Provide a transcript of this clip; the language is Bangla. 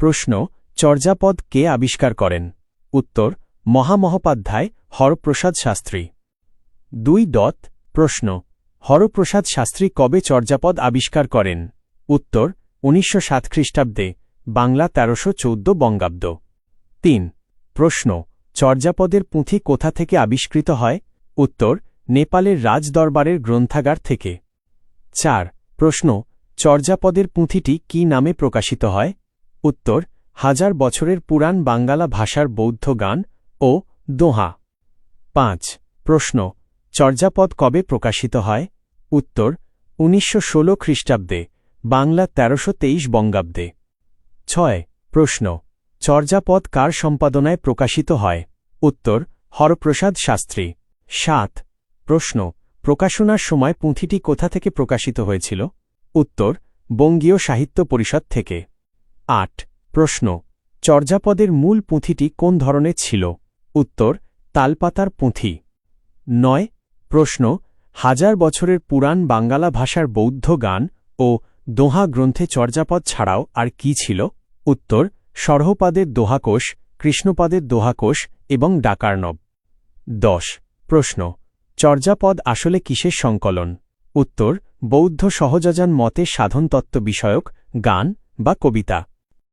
প্রশ্ন চর্যাপদ কে আবিষ্কার করেন? উত্তর মহামহোপাধ্যায় হরপ্রসাদ শাস্ত্রী। 2. প্রশ্ন হরপ্রসাদ শাস্ত্রী কবে চর্যাপদ আবিষ্কার করেন? উত্তর 1907 খ্রিস্টাব্দে, বাংলা 1314 বঙ্গাব্দ। 3. প্রশ্ন চর্যাপদের পুঁথি কোথা থেকে আবিষ্কৃত হয়? উত্তর নেপালের রাজদরবারের গ্রন্থাগার থেকে। 4. প্রশ্ন চর্যাপদের পুঁথিটি কি নামে প্রকাশিত হয়? উত্তর 1000 বছরের পুরাণ বাঙ্গালা ভাষার বৌদ্ধ গান ও দোহা। 5. প্রশ্ন চর্যাপদ কবে প্রকাশিত হয়? উত্তর 1916 খ্রিস্টাব্দে, বাংলা 1323 বঙ্গাব্দে। 6. প্রশ্ন চর্যাপদ কার সম্পাদনায় প্রকাশিত হয়? উত্তর হরপ্রসাদ শাস্ত্রী। 7. প্রশ্ন প্রকাশনার সময় পুঁথিটি কোথা থেকে প্রকাশিত হয়েছিল? উত্তর বঙ্গীয় সাহিত্য পরিষদ থেকে। 8. প্রশ্ন চর্যাপদের মূল পুঁথিটি কোন ধরনের ছিল? উত্তর তালপাতার পুঁথি। 9. প্রশ্ন 1000 বছরের পুরাণ বাঙ্গালা ভাষার বৌদ্ধ গান ও দোহা গ্রন্থে চর্যাপদ ছাড়াও আর কি ছিল? উত্তর সরহপাদের দোহাকোষ, কৃষ্ণপাদের দোহাকোষ এবং ডাকার্ণব। 10. প্রশ্ন চর্যাপদ আসলে কিসের সংকলন? উত্তর বৌদ্ধ সহজাজান মতে সাধনতত্ত্ব বিষয়ক গান বা কবিতা।